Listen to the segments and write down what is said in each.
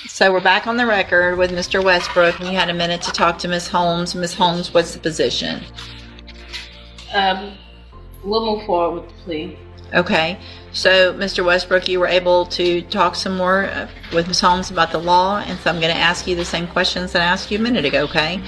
So we're back on the record with Mr. Westbrook, and you had a minute to talk to Ms. Holmes. Ms. Holmes, what's the position? We'll move forward with the plea. Okay. So, Mr. Westbrook, you were able to talk some more with Ms. Holmes about the law, and so I'm going to ask you the same questions that I asked you a minute ago, okay?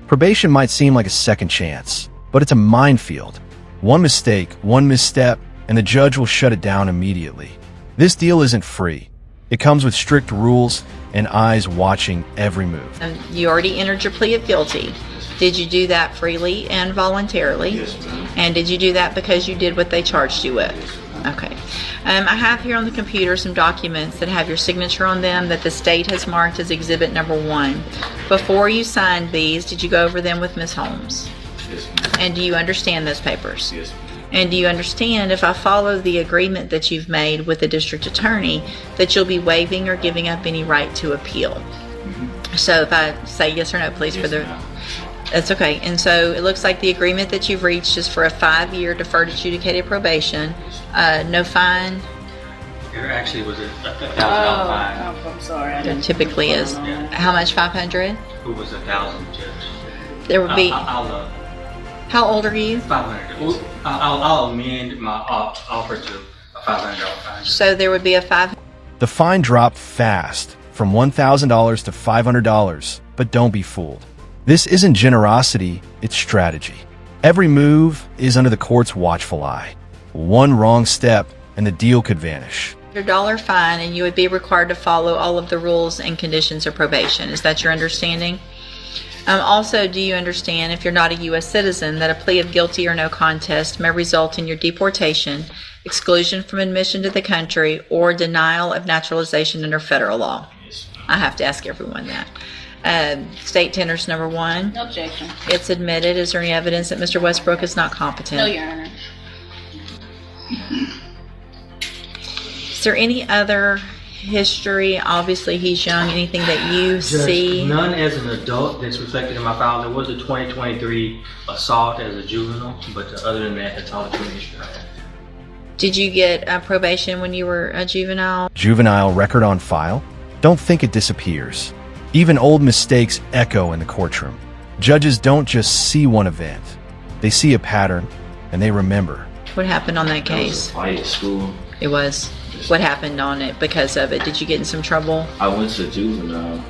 Probation might seem like a second chance, but it's a minefield. One mistake, one misstep, and the judge will shut it down immediately. This deal isn't free. It comes with strict rules and eyes watching every move. You already entered your plea of guilty. Did you do that freely and voluntarily? Yes, ma'am. And did you do that because you did what they charged you with? Okay. I have here on the computer some documents that have your signature on them that the state has marked as Exhibit Number 1. Before you signed these, did you go over them with Ms. Holmes? Yes, ma'am. And do you understand those papers? Yes, ma'am. And do you understand, if I follow the agreement that you've made with the district attorney, that you'll be waiving or giving up any right to appeal? So if I say yes or no, please, Yes, for the... ma'am. That's okay. And so it looks like the agreement that you've reached is for a 5-year deferred adjudicated probation, no fine. There actually was a $1,000 fine. I'm sorry. I didn't Typically is. Yeah. How much? 500? Who was 1,000, Judge? There would be. I'll How old are you? 500. Well, I'll amend my offer to a $500 fine. So there would be a 5. The fine dropped fast, from $1,000 to $500, but don't be fooled. This isn't generosity, it's strategy. Every move is under the court's watchful eye. One wrong step and the deal could vanish. $100 fine, and you would be required to follow all of the rules and conditions of probation. Is that your understanding? Also, do you understand, if you're not a U.S. citizen, that a plea of guilty or no contest may result in your deportation, exclusion from admission to the country, or denial of naturalization under federal law? Yes, ma'am. I have to ask everyone that. State tenders number 1. No objection. It's admitted. Is there any evidence that Mr. Westbrook is not competent? No, Your Honor. Is there any other history? Obviously, he's young. Anything that you see? None as an adult that's reflected in my file. There was a 2023 assault as a juvenile, but other than that, that's all the criminal history I have. Did you get probation when you were a juvenile? Juvenile record on file? Don't think it disappears. Even old mistakes echo in the courtroom. Judges don't just see one event. They see a pattern, and they remember. What happened on that There was case? a fight at school. It was. What happened on it because of it? Did you get in some trouble? I went to juvenile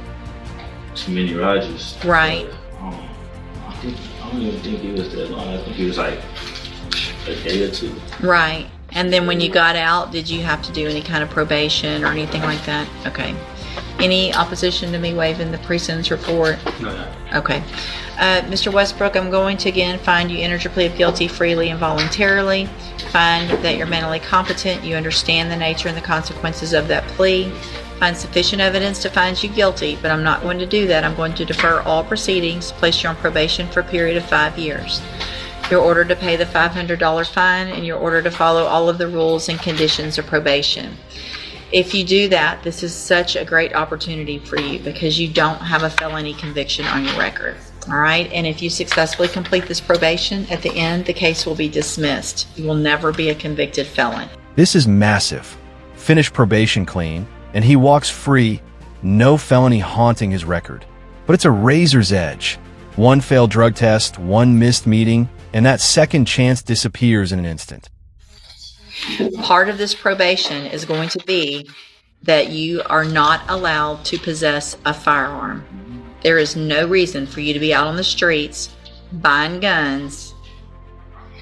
to Minnie Rogers. Right. I don't even think he was that long. I think he was like a day or two. Right. And then when you got out, did you have to do any kind of probation or anything like that? Okay. Any opposition to me waiving the pre-sentence report? No, no. Okay. Mr. Westbrook, I'm going to again find you entered your plea of guilty freely and voluntarily. Find that you're mentally competent. You understand the nature and the consequences of that plea. Find sufficient evidence to find you guilty, but I'm not going to do that. I'm going to defer all proceedings, place you on probation for a period of 5 years. You're ordered to pay the $500 fine, and you're ordered to follow all of the rules and conditions of probation. If you do that, this is such a great opportunity for you because you don't have a felony conviction on your record. All right? And if you successfully complete this probation, at the end, the case will be dismissed. You will never be a convicted felon. This is massive. Finish probation clean, and he walks free, no felony haunting his record. But it's a razor's edge. One failed drug test, one missed meeting, and that second chance disappears in an instant. Part of this probation is going to be that you are not allowed to possess a firearm. There is no reason for you to be out on the streets buying guns,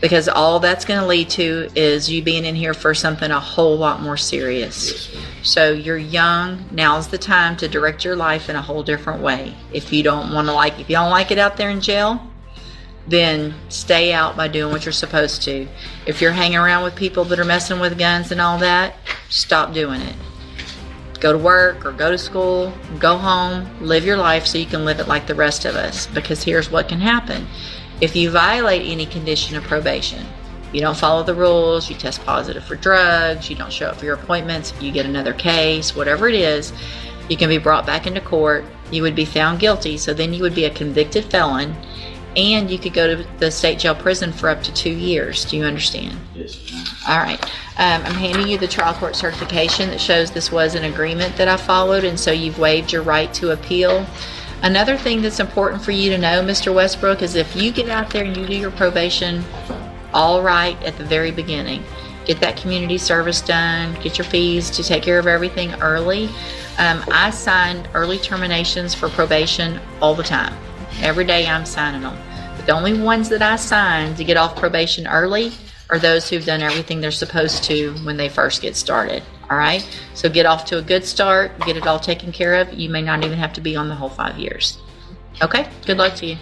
because all that's going to lead to is you being in here for something a whole lot more serious. So you're young. Now's the time to direct your life in a whole different way. If you don't like it out there in jail, then stay out by doing what you're supposed to. If you're hanging around with people that are messing with guns and all that, stop doing it. Go to work or go to school, go home, live your life so you can live it like the rest of us. Because here's what can happen. If you violate any condition of probation, you don't follow the rules, you test positive for drugs, you don't show up for your appointments, you get another case, whatever it is, you can be brought back into court, you would be found guilty, so then you would be a convicted felon, and you could go to the state jail prison for up to 2 years. Do you understand? Yes, ma'am. All right. I'm handing you the trial court certification that shows this was an agreement that I followed, and so you've waived your right to appeal. Another thing that's important for you to know, Mr. Westbrook, is if you get out there and you do your probation all right at the very beginning, get that community service done, get your fees to take care of everything early. I sign early terminations for probation all the time. Every day I'm signing them. But the only ones that I sign to get off probation early are those who've done everything they're supposed to when they first get started. All right? So get off to a good start, get it all taken care of. You may not even have to be on the whole 5 years. Okay? Good luck to you.